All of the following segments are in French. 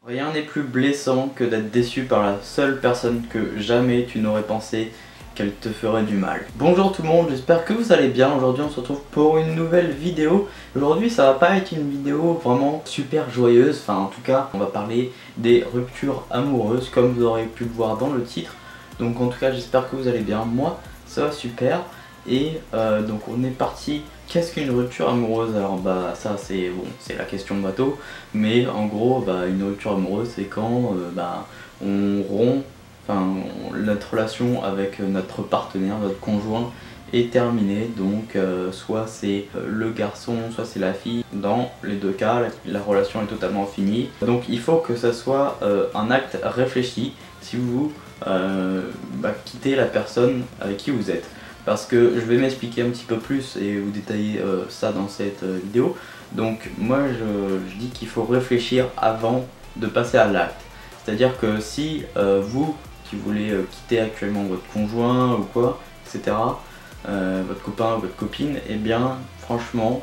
Rien n'est plus blessant que d'être déçu par la seule personne que jamais tu n'aurais pensé qu'elle te ferait du mal. Bonjour tout le monde, j'espère que vous allez bien. Aujourd'hui on se retrouve pour une nouvelle vidéo. Aujourd'hui ça va pas être une vidéo vraiment super joyeuse, enfin en tout cas on va parler des ruptures amoureuses comme vous aurez pu le voir dans le titre. Donc en tout cas j'espère que vous allez bien, moi ça va super. Et donc on est parti. Qu'est-ce qu'une rupture amoureuse? Alors bah ça c'est bon, c'est la question de bateau, mais en gros bah, une rupture amoureuse c'est quand on rompt, notre relation avec notre partenaire, notre conjoint est terminée. Donc soit c'est le garçon, soit c'est la fille. Dans les deux cas la relation est totalement finie. Donc il faut que ça soit un acte réfléchi si vous quittez la personne avec qui vous êtes. Parce que je vais m'expliquer un petit peu plus et vous détailler ça dans cette vidéo. Donc moi je dis qu'il faut réfléchir avant de passer à l'acte. C'est-à-dire que si vous qui voulez quitter actuellement votre conjoint ou quoi, etc., votre copain ou votre copine, et bien franchement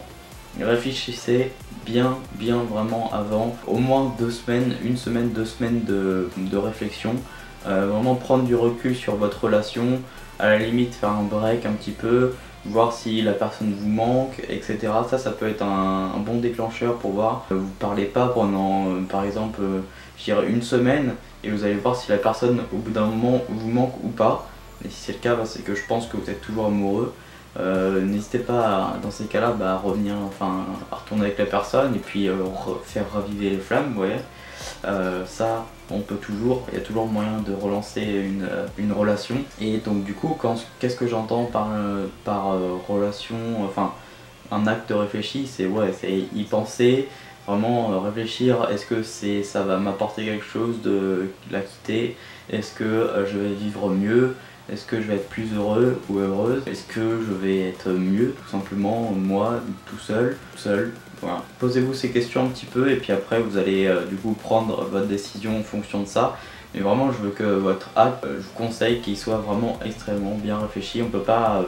réfléchissez bien vraiment avant, au moins 2 semaines, 1 semaine, 2 semaines de réflexion. Vraiment prendre du recul sur votre relation, à la limite faire un break un petit peu, voir si la personne vous manque, etc. Ça peut être un bon déclencheur pour voir. Vous parlez pas pendant par exemple je dirais 1 semaine et vous allez voir si la personne au bout d'un moment vous manque ou pas. Et si c'est le cas, c'est que je pense que vous êtes toujours amoureux. N'hésitez pas dans ces cas-là à revenir, à retourner avec la personne et puis faire raviver les flammes, vous voyez. Ça on peut toujours, il y a toujours moyen de relancer une relation. Et donc du coup qu'est-ce que j'entends par relation, un acte réfléchi, c'est y penser, vraiment réfléchir, est-ce que ça va m'apporter quelque chose de la quitter, est-ce que je vais vivre mieux, est-ce que je vais être plus heureux ou heureuse, est-ce que je vais être mieux tout simplement moi tout seul. Voilà. Posez-vous ces questions un petit peu et puis après vous allez du coup prendre votre décision en fonction de ça. Mais vraiment je veux que votre acte, je vous conseille qu'il soit vraiment extrêmement bien réfléchi. On peut pas...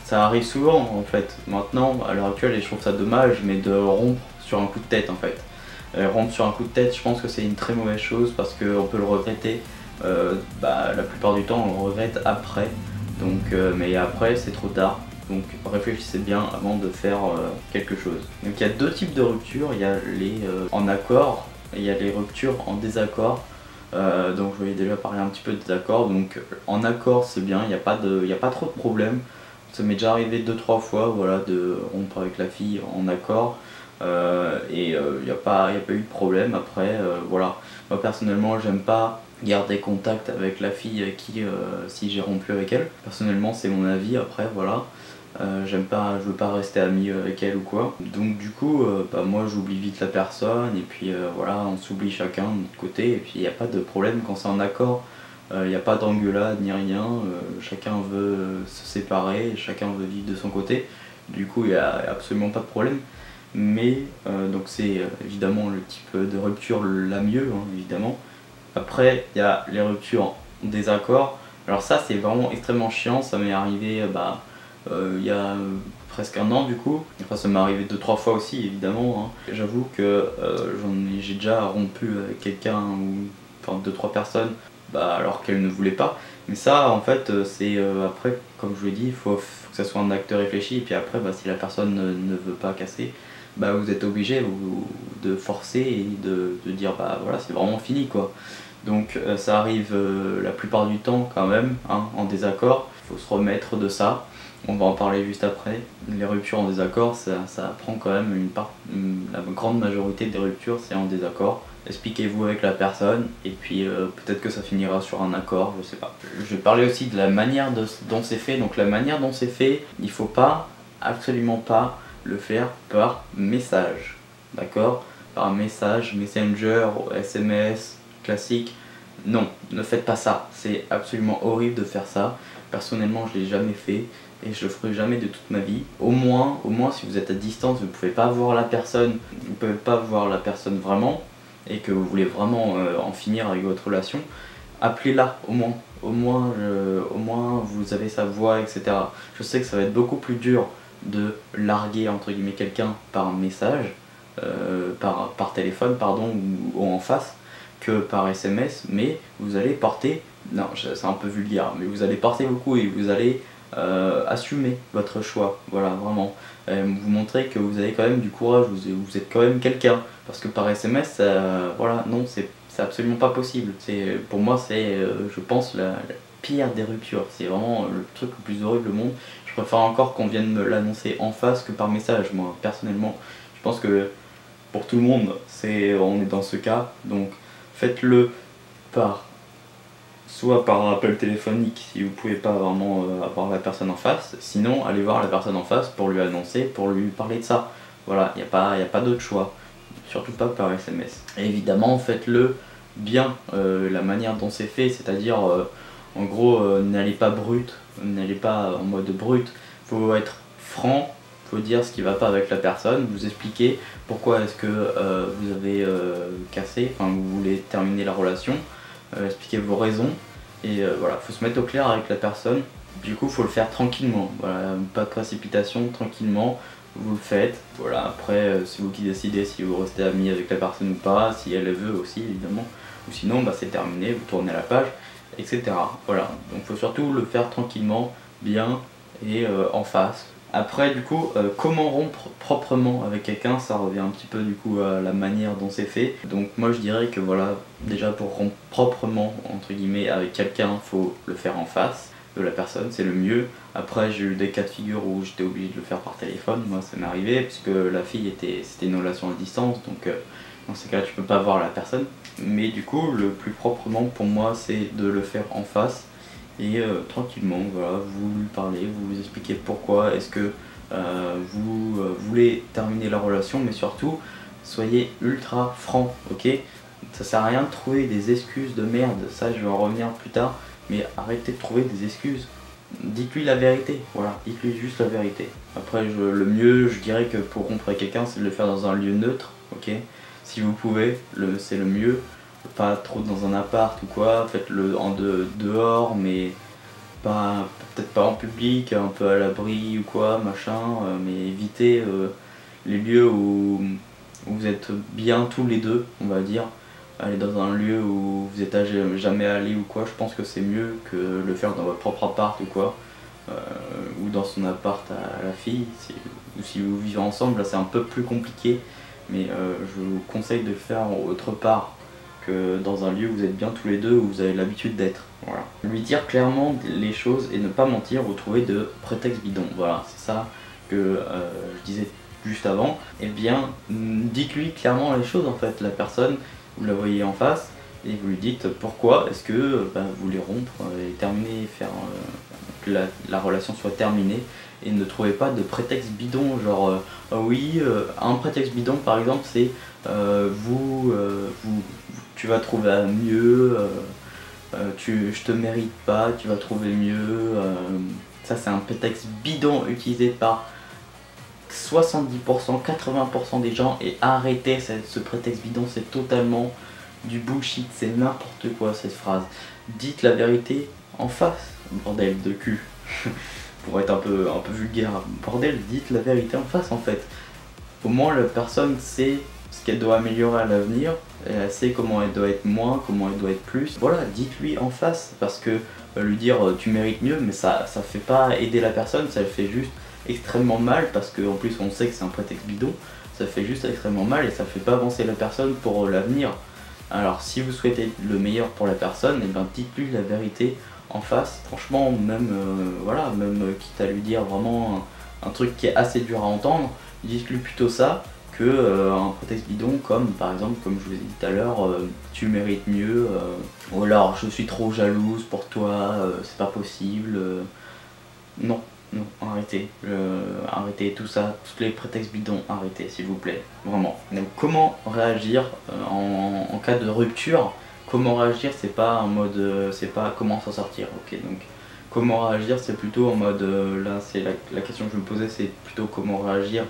ça arrive souvent en fait maintenant à l'heure actuelle et je trouve ça dommage, mais de rompre sur un coup de tête en fait. Rompre sur un coup de tête, je pense que c'est une très mauvaise chose parce qu'on peut le regretter. La plupart du temps on le regrette après. Donc, mais après c'est trop tard. Donc réfléchissez bien avant de faire quelque chose. Donc il y a 2 types de ruptures, il y a les en accord et il y a les ruptures en désaccord. Donc je vais déjà parler un petit peu de désaccord. Donc en accord c'est bien, il n'y a pas trop de problèmes. Ça m'est déjà arrivé 2-3 fois voilà, de rompre avec la fille en accord. Il n'y a pas eu de problème après. Voilà. Moi personnellement j'aime pas garder contact avec la fille avec qui si j'ai rompu avec elle. Personnellement c'est mon avis après voilà. Je veux pas rester ami avec elle ou quoi. Donc du coup moi j'oublie vite la personne et puis voilà, on s'oublie chacun de notre côté et puis il n'y a pas de problème quand c'est en accord. Il n'y a pas d'engueulade ni rien, chacun veut se séparer, chacun veut vivre de son côté. Du coup il n'y a absolument pas de problème. Mais donc c'est évidemment le type de rupture la mieux évidemment. Après il y a les ruptures en désaccord. Alors ça c'est vraiment extrêmement chiant, ça m'est arrivé il y a presque 1 an du coup. Enfin ça m'est arrivé 2-3 fois aussi évidemment. J'avoue que j'ai déjà rompu avec quelqu'un ou 2-3 personnes alors qu'elles ne voulaient pas. Mais ça en fait c'est après comme je vous l'ai dit, il faut que ça soit un acte réfléchi et puis après si la personne ne veut pas casser, vous êtes obligé de forcer et de dire voilà c'est vraiment fini quoi. Donc ça arrive la plupart du temps quand même en désaccord, il faut se remettre de ça. On va en parler juste après. Les ruptures en désaccord, ça prend quand même la grande majorité des ruptures, c'est en désaccord. Expliquez-vous avec la personne et puis peut-être que ça finira sur un accord, je sais pas. Je vais parler aussi de la manière dont c'est fait. Donc la manière dont c'est fait, il faut absolument pas le faire par message, d'accord? Par message, Messenger, SMS, classique. Non, ne faites pas ça, c'est absolument horrible de faire ça. Personnellement je l'ai jamais fait et je le ferai jamais de toute ma vie. Au moins si vous êtes à distance, vous pouvez pas voir la personne, vraiment et que vous voulez vraiment en finir avec votre relation, appelez-la au moins vous avez sa voix, etc. Je sais que ça va être beaucoup plus dur de larguer entre guillemets quelqu'un par message, par téléphone pardon, ou en face que par SMS, mais vous allez porter, non c'est un peu vulgaire, mais vous allez porter beaucoup et vous allez assumer votre choix, voilà vraiment. Vous montrez que vous avez quand même du courage, vous êtes quand même quelqu'un, parce que par SMS, voilà, non, c'est absolument pas possible. Pour moi, c'est, je pense, la pire des ruptures. C'est vraiment le truc le plus horrible au monde. Je préfère encore qu'on vienne me l'annoncer en face que par message, moi, personnellement. Je pense que pour tout le monde, on est dans ce cas, donc faites-le par soit par appel téléphonique si vous pouvez pas vraiment avoir la personne en face, sinon allez voir la personne en face pour lui annoncer, pour lui parler de ça. Voilà, il n'y a pas d'autre choix, surtout pas par SMS. Et évidemment faites-le bien, la manière dont c'est fait, c'est-à-dire en gros n'allez pas brut, n'allez pas en mode brut, faut être franc, faut dire ce qui va pas avec la personne, vous expliquer pourquoi est-ce que vous avez cassé, enfin vous voulez terminer la relation. Expliquer vos raisons et voilà, faut se mettre au clair avec la personne. Du coup faut le faire tranquillement, voilà, pas de précipitation, tranquillement vous le faites. Voilà, après c'est vous qui décidez si vous restez amis avec la personne ou pas, si elle le veut aussi évidemment, ou sinon bah, c'est terminé, vous tournez la page, etc. Voilà, donc faut surtout le faire tranquillement, bien et en face. Après du coup, comment rompre proprement avec quelqu'un, ça revient un petit peu du coup à la manière dont c'est fait. Donc moi je dirais que voilà, déjà pour rompre proprement entre guillemets avec quelqu'un, faut le faire en face de la personne, c'est le mieux. Après j'ai eu des cas de figure où j'étais obligé de le faire par téléphone, moi ça m'est arrivé, puisque la fille c'était une relation à distance, donc dans ces cas tu peux pas voir la personne. Mais du coup le plus proprement pour moi c'est de le faire en face. Et tranquillement, voilà, vous lui parlez, vous expliquez pourquoi est-ce que vous voulez terminer la relation, mais surtout, soyez ultra franc, ok? Ça sert à rien de trouver des excuses de merde, ça je vais en revenir plus tard, mais arrêtez de trouver des excuses. Dites-lui la vérité, voilà, dites-lui juste la vérité. Après, le mieux, je dirais que pour rompre avec quelqu'un, c'est de le faire dans un lieu neutre, ok? Si vous pouvez, c'est le mieux. Pas trop dans un appart ou quoi, faites-le dehors, mais pas peut-être pas en public, un peu à l'abri ou quoi, machin, mais évitez les lieux où vous êtes bien tous les deux, on va dire. Aller dans un lieu où vous êtes jamais allé ou quoi, je pense que c'est mieux que le faire dans votre propre appart ou quoi, ou dans son appart à la fille, ou si vous vivez ensemble, là c'est un peu plus compliqué, mais je vous conseille de le faire autre part que dans un lieu où vous êtes bien tous les deux, où vous avez l'habitude d'être. Voilà. Lui dire clairement les choses et ne pas mentir ou trouver de prétextes bidons. Voilà, c'est ça que je disais juste avant. Eh bien, dites-lui clairement les choses en fait. La personne, vous la voyez en face et vous lui dites pourquoi est-ce que vous voulez rompre et terminer, faire que la relation soit terminée. Et ne trouvez pas de prétexte bidon, genre oui, un prétexte bidon par exemple c'est tu vas trouver mieux, je te mérite pas, tu vas trouver mieux, ça c'est un prétexte bidon utilisé par 70%, 80% des gens, et arrêtez ce prétexte bidon, c'est totalement du bullshit, c'est n'importe quoi cette phrase. Dites la vérité en face, bordel de cul. Pour être un peu vulgaire, bordel, dites la vérité en face en fait. Au moins la personne sait ce qu'elle doit améliorer à l'avenir, elle sait comment elle doit être moins, comment elle doit être plus. Voilà, dites-lui en face, parce que lui dire tu mérites mieux, mais ça fait pas aider la personne, ça le fait juste extrêmement mal, parce qu'en plus on sait que c'est un prétexte bidon, ça fait juste extrêmement mal et ça fait pas avancer la personne pour l'avenir. Alors si vous souhaitez le meilleur pour la personne, et ben dites-lui la vérité en face, franchement, même voilà, même quitte à lui dire vraiment un truc qui est assez dur à entendre, dites-lui plutôt ça que un prétexte bidon comme par exemple, comme je vous ai dit tout à l'heure, tu mérites mieux, ou alors je suis trop jalouse pour toi, c'est pas possible, non, non, arrêtez, arrêtez tout ça, tous les prétextes bidons, arrêtez s'il vous plaît, vraiment. Donc comment réagir en cas de rupture? Comment réagir, c'est pas en mode, c'est pas comment s'en sortir, ok, donc comment réagir c'est plutôt en mode, là c'est la question que je me posais, c'est plutôt comment réagir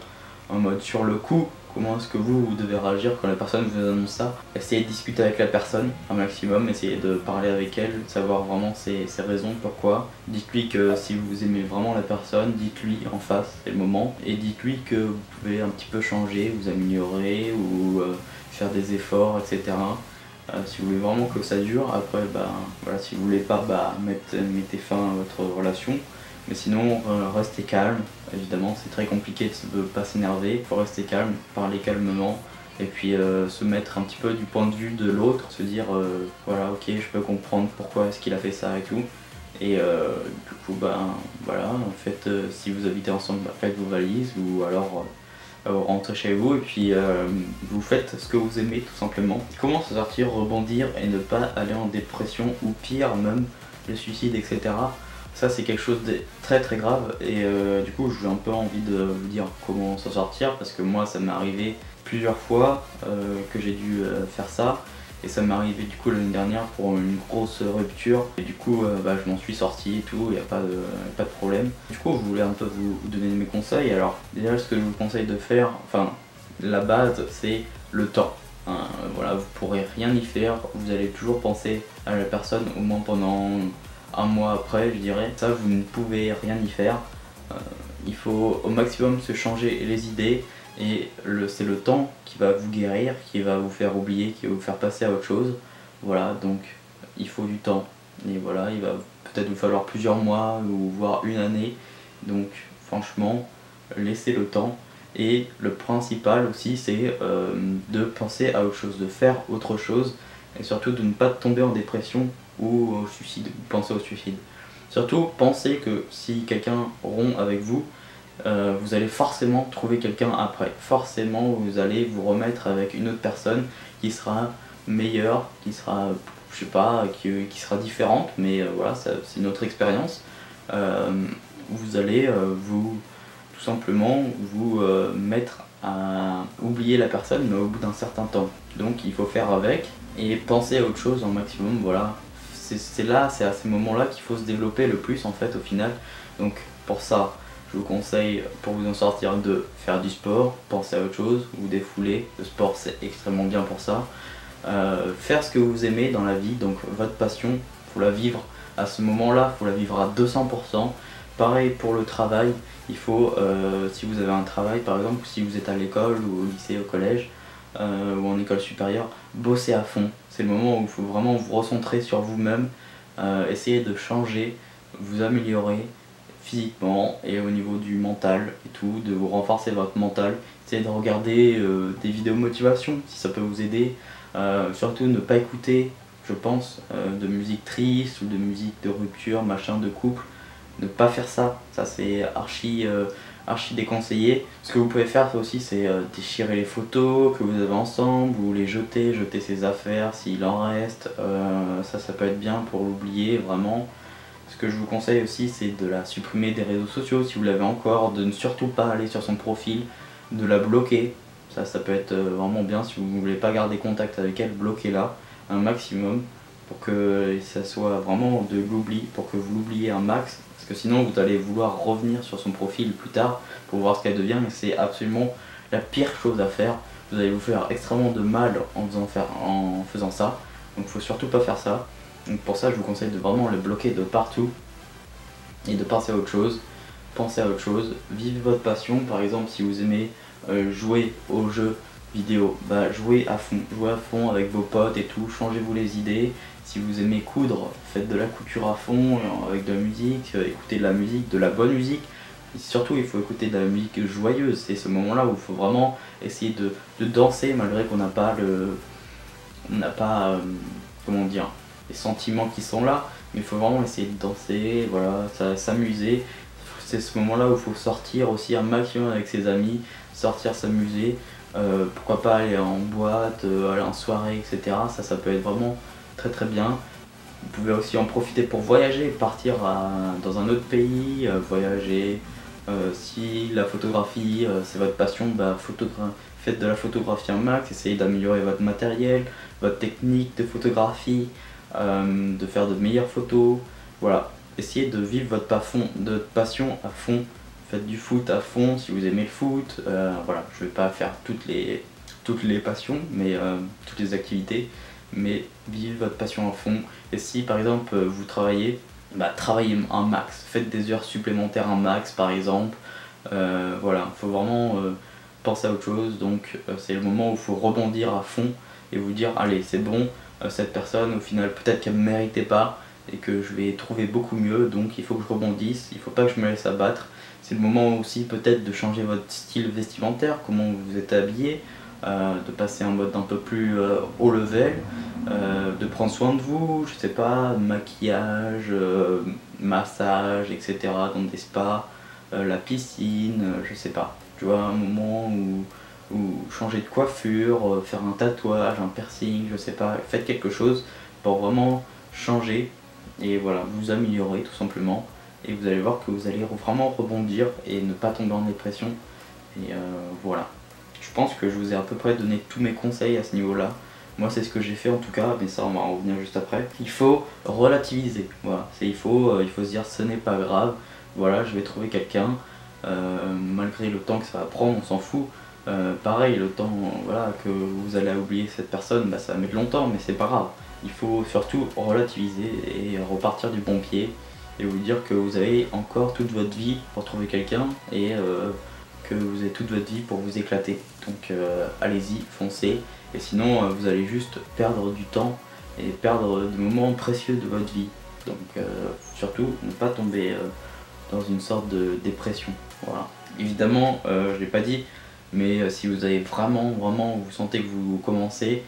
en mode sur le coup, comment est-ce que vous devez réagir quand la personne vous annonce ça. Essayez de discuter avec la personne un maximum, essayez de parler avec elle, savoir vraiment ses raisons, pourquoi. Dites-lui que si vous aimez vraiment la personne, dites-lui en face, c'est le moment, et dites-lui que vous pouvez un petit peu changer, vous améliorer ou faire des efforts, etc. Si vous voulez vraiment que ça dure, après voilà, si vous voulez pas, mettez fin à votre relation. Mais sinon, restez calme. Évidemment, c'est très compliqué de ne pas s'énerver. Il faut rester calme, parler calmement. Et puis se mettre un petit peu du point de vue de l'autre. Se dire, voilà, ok, je peux comprendre pourquoi est-ce qu'il a fait ça et tout. Et du coup, voilà, en fait, si vous habitez ensemble, faites vos valises ou alors rentrez chez vous et puis vous faites ce que vous aimez tout simplement. Comment se sortir, rebondir et ne pas aller en dépression ou pire même, le suicide, etc. Ça c'est quelque chose de très très grave et du coup j'ai un peu envie de vous dire comment s'en sortir parce que moi ça m'est arrivé plusieurs fois que j'ai dû faire ça et ça m'est arrivé du coup l'année dernière pour une grosse rupture et du coup je m'en suis sorti et tout, il n'y a pas de problème. Du coup je voulais un peu vous donner mes conseils. Alors déjà ce que je vous conseille de faire, enfin la base c'est le temps. Voilà, vous pourrez rien y faire, vous allez toujours penser à la personne au moins pendant un mois après, je dirais. Ça, vous ne pouvez rien y faire. Il faut au maximum se changer les idées et c'est le temps qui va vous guérir, qui va vous faire oublier, qui va vous faire passer à autre chose. Voilà, donc il faut du temps. Et voilà, il va peut-être vous falloir plusieurs mois ou voire une année. Donc franchement, laissez le temps. Et le principal aussi, c'est de penser à autre chose, de faire autre chose et surtout de ne pas tomber en dépression ou au suicide, pensez au suicide. Surtout, pensez que si quelqu'un rompt avec vous, vous allez forcément trouver quelqu'un après. Forcément, vous allez vous remettre avec une autre personne qui sera meilleure, qui sera, je sais pas, qui sera différente, mais voilà, c'est notre expérience. Vous allez tout simplement vous mettre à oublier la personne, mais au bout d'un certain temps. Donc il faut faire avec et penser à autre chose en maximum, voilà. C'est là, c'est à ces moments-là qu'il faut se développer le plus en fait au final. Donc pour ça, je vous conseille, pour vous en sortir, de faire du sport, penser à autre chose, vous défouler. Le sport c'est extrêmement bien pour ça. Faire ce que vous aimez dans la vie, donc votre passion, faut la vivre à ce moment-là, faut la vivre à 200%. Pareil pour le travail, il faut, si vous avez un travail par exemple, si vous êtes à l'école ou au lycée, au collège, ou en école supérieure, bossez à fond. C'est le moment où il faut vraiment vous recentrer sur vous-même, essayer de changer, vous améliorer physiquement et au niveau du mental et tout, de vous renforcer votre mental. Essayez de regarder des vidéos motivation si ça peut vous aider. Surtout ne pas écouter, je pense, de musique triste ou de musique de rupture, machin, de couple. Ne pas faire ça, ça c'est archi déconseillé. Ce que vous pouvez faire aussi c'est déchirer les photos que vous avez ensemble ou les jeter ses affaires s'il en reste. Ça peut être bien pour l'oublier vraiment. Ce que je vous conseille aussi c'est de la supprimer des réseaux sociaux si vous l'avez encore, de ne surtout pas aller sur son profil, de la bloquer. Ça peut être vraiment bien si vous ne voulez pas garder contact avec elle, bloquez-la un maximum pour que ça soit vraiment de l'oubli, pour que vous l'oubliez un max. Parce que sinon vous allez vouloir revenir sur son profil plus tard pour voir ce qu'elle devient et c'est absolument la pire chose à faire. Vous allez vous faire extrêmement de mal en faisant ça. Donc il faut surtout pas faire ça. Donc pour ça je vous conseille de vraiment le bloquer de partout et de penser à autre chose. Pensez à autre chose, vivez votre passion. Par exemple si vous aimez jouer aux jeux vidéo, jouez à fond avec vos potes et tout, changez-vous les idées. Si vous aimez coudre, faites de la couture à fond avec de la musique, écoutez de la musique, de la bonne musique. Et surtout il faut écouter de la musique joyeuse, c'est ce moment là où il faut vraiment essayer de danser malgré qu'on n'a pas comment dire, les sentiments qui sont là, mais il faut vraiment essayer de danser, voilà, s'amuser. C'est ce moment là où il faut sortir aussi un maximum avec ses amis, sortir, s'amuser, pourquoi pas aller en boîte, aller en soirée, etc. Ça peut être vraiment très bien. Vous pouvez aussi en profiter pour voyager, partir dans un autre pays, voyager. Si la photographie c'est votre passion, faites de la photographie un max, essayez d'améliorer votre matériel, votre technique de photographie, de faire de meilleures photos. Voilà, essayez de vivre votre passion à fond, faites du foot à fond si vous aimez le foot. Voilà, je vais pas faire toutes les passions, mais toutes les activités, mais vivez votre passion à fond. Et si par exemple vous travaillez, travaillez un max, faites des heures supplémentaires un max par exemple. Voilà, il faut vraiment penser à autre chose, donc c'est le moment où il faut rebondir à fond et vous dire allez c'est bon, cette personne au final peut-être qu'elle ne me méritait pas et que je vais trouver beaucoup mieux, donc il faut que je rebondisse, il faut pas que je me laisse abattre. C'est le moment aussi peut-être de changer votre style vestimentaire, comment vous êtes habillé, de passer en mode un peu plus haut level, de prendre soin de vous, je sais pas, maquillage, massage, etc. dans des spas, la piscine, je sais pas. Tu vois, un moment où changer de coiffure, faire un tatouage, un piercing, je sais pas, faites quelque chose pour vraiment changer et voilà, vous améliorer tout simplement. Et vous allez voir que vous allez vraiment rebondir et ne pas tomber en dépression. Et voilà. Je pense que je vous ai à peu près donné tous mes conseils à ce niveau-là. Moi c'est ce que j'ai fait en tout cas, mais ça on va en revenir juste après. Il faut relativiser, voilà. Il faut se dire ce n'est pas grave, voilà je vais trouver quelqu'un, malgré le temps que ça va prendre, on s'en fout. Pareil, le temps voilà, que vous allez oublier cette personne, ça va mettre longtemps, mais c'est pas grave. Il faut surtout relativiser et repartir du bon pied et vous dire que vous avez encore toute votre vie pour trouver quelqu'un et que vous avez toute votre vie pour vous éclater. Donc allez-y, foncez, et sinon vous allez juste perdre du temps et perdre des moments précieux de votre vie. Donc surtout ne pas tomber dans une sorte de dépression. Voilà. Évidemment, je l'ai pas dit, mais si vous avez vraiment, vous sentez que vous commencez,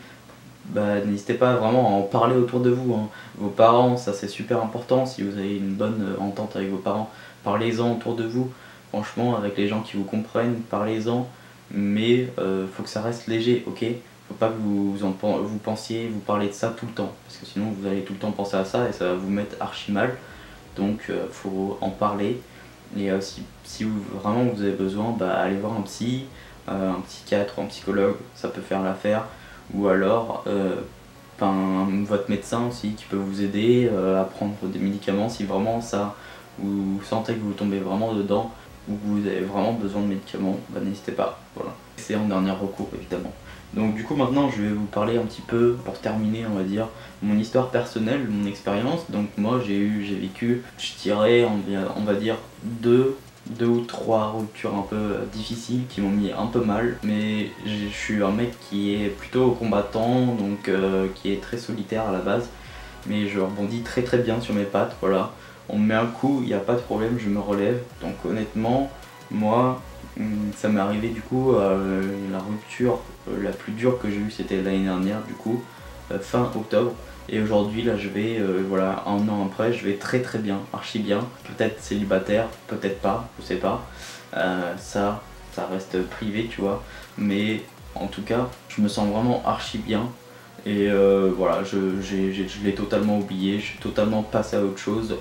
n'hésitez pas vraiment à en parler autour de vous, hein. Vos parents, ça c'est super important, si vous avez une bonne entente avec vos parents, parlez-en autour de vous. Franchement, avec les gens qui vous comprennent, parlez-en, mais faut que ça reste léger, ok? Faut pas que vous pensiez, vous parlez de ça tout le temps, parce que sinon vous allez tout le temps penser à ça et ça va vous mettre archi mal. Donc faut en parler, et si vraiment vous avez besoin, allez voir un psychiatre ou un psychologue, ça peut faire l'affaire, ou alors votre médecin aussi qui peut vous aider à prendre des médicaments si vraiment ça vous sentez que vous tombez vraiment dedans ou que vous avez vraiment besoin de médicaments, n'hésitez pas, voilà. C'est en dernier recours évidemment. Donc du coup maintenant je vais vous parler un petit peu, pour terminer on va dire, mon histoire personnelle, mon expérience. Donc moi j'ai vécu, je dirais on va dire deux ou trois ruptures un peu difficiles qui m'ont mis un peu mal, mais je suis un mec qui est plutôt combattant, donc qui est très solitaire à la base, mais je rebondis très bien sur mes pattes, voilà. On me met un coup, il n'y a pas de problème, je me relève. Donc honnêtement, moi, ça m'est arrivé du coup, la rupture la plus dure que j'ai eue c'était l'année dernière du coup, fin octobre. Et aujourd'hui là je vais, voilà, un an après, je vais très bien, archi bien. Peut-être célibataire, peut-être pas, je sais pas. Ça reste privé tu vois. Mais en tout cas, je me sens vraiment archi bien. Et voilà, je l'ai totalement oublié, je suis totalement passé à autre chose.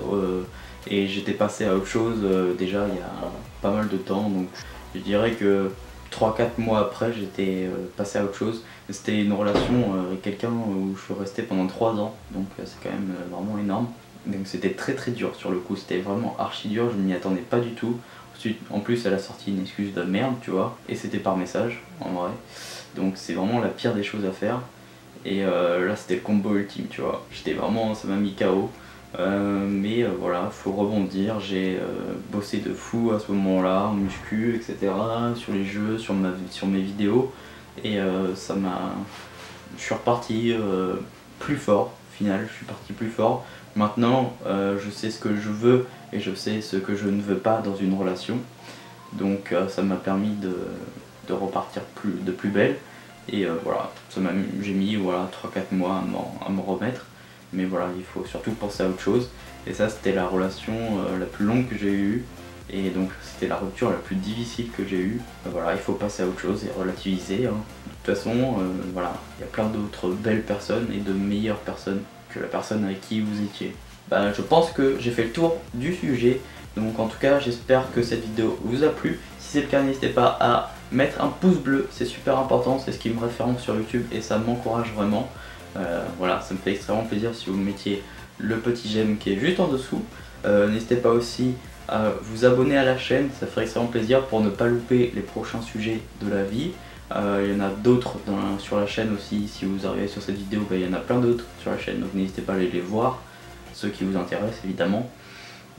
Et j'étais passé à autre chose déjà il y a pas mal de temps. Donc je dirais que 3-4 mois après j'étais passé à autre chose. C'était une relation avec quelqu'un où je suis resté pendant 3 ans. Donc c'est quand même vraiment énorme. Donc c'était très dur sur le coup, c'était vraiment archi dur, je m'y attendais pas du tout. Ensuite, en plus elle a sorti une excuse de merde tu vois. Et c'était par message en vrai. Donc c'est vraiment la pire des choses à faire. Et là c'était le combo ultime tu vois. J'étais vraiment, ça m'a mis KO. Mais voilà, faut rebondir, j'ai bossé de fou à ce moment-là, en muscu, etc. Sur les jeux, sur mes vidéos. Et ça m'a... Je suis reparti plus fort, au final, je suis parti plus fort. Maintenant, je sais ce que je veux et je sais ce que je ne veux pas dans une relation. Donc ça m'a permis de repartir de plus belle. Et voilà, j'ai mis voilà, 3-4 mois à me remettre. Mais voilà, il faut surtout penser à autre chose. Et ça c'était la relation la plus longue que j'ai eue. Et donc c'était la rupture la plus difficile que j'ai eue. Voilà, il faut passer à autre chose et relativiser, hein. De toute façon, voilà, il y a plein d'autres belles personnes et de meilleures personnes que la personne avec qui vous étiez. Je pense que j'ai fait le tour du sujet. Donc en tout cas, j'espère que cette vidéo vous a plu. Si c'est le cas, n'hésitez pas à mettre un pouce bleu, c'est super important, c'est ce qui me référence sur YouTube et ça m'encourage vraiment. Voilà, ça me fait extrêmement plaisir si vous mettiez le petit j'aime qui est juste en dessous. N'hésitez pas aussi à vous abonner à la chaîne, ça ferait extrêmement plaisir pour ne pas louper les prochains sujets de la vie. Il y en a d'autres sur la chaîne aussi, si vous arrivez sur cette vidéo, il y en a plein d'autres sur la chaîne, donc n'hésitez pas à aller les voir, ceux qui vous intéressent évidemment.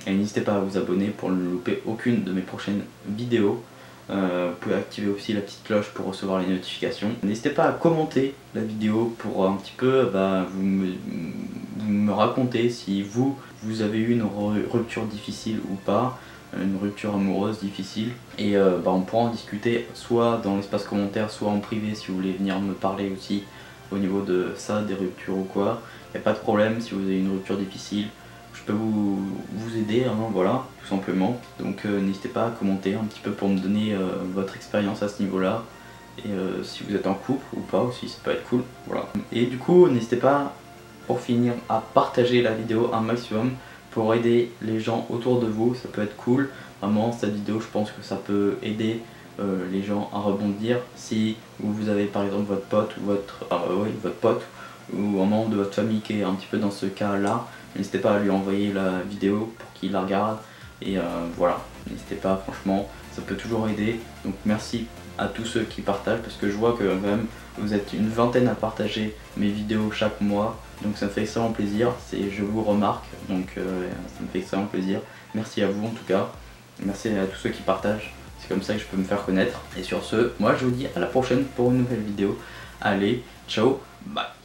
Et n'hésitez pas à vous abonner pour ne louper aucune de mes prochaines vidéos. Vous pouvez activer aussi la petite cloche pour recevoir les notifications. N'hésitez pas à commenter la vidéo pour un petit peu vous me raconter si vous avez eu une rupture difficile ou pas, une rupture amoureuse difficile, et on pourra en discuter soit dans l'espace commentaire, soit en privé si vous voulez venir me parler aussi au niveau de ça, des ruptures ou quoi. Il n'y a pas de problème si vous avez une rupture difficile. Je peux vous aider, hein, voilà, tout simplement. Donc n'hésitez pas à commenter un petit peu pour me donner votre expérience à ce niveau-là. Et si vous êtes en couple ou pas aussi, ça peut être cool, voilà. Et du coup, n'hésitez pas, pour finir, à partager la vidéo un maximum pour aider les gens autour de vous, ça peut être cool. Vraiment, cette vidéo, je pense que ça peut aider les gens à rebondir. Si vous avez par exemple votre pote ou votre pote ou un membre de votre famille qui est un petit peu dans ce cas-là, n'hésitez pas à lui envoyer la vidéo pour qu'il la regarde. Et voilà, n'hésitez pas, franchement, ça peut toujours aider. Donc merci à tous ceux qui partagent, parce que je vois que quand même vous êtes une vingtaine à partager mes vidéos chaque mois. Donc ça me fait extrêmement plaisir, je vous remarque, donc ça me fait extrêmement plaisir. Merci à vous en tout cas, merci à tous ceux qui partagent, c'est comme ça que je peux me faire connaître. Et sur ce, moi je vous dis à la prochaine pour une nouvelle vidéo. Allez, ciao, bye.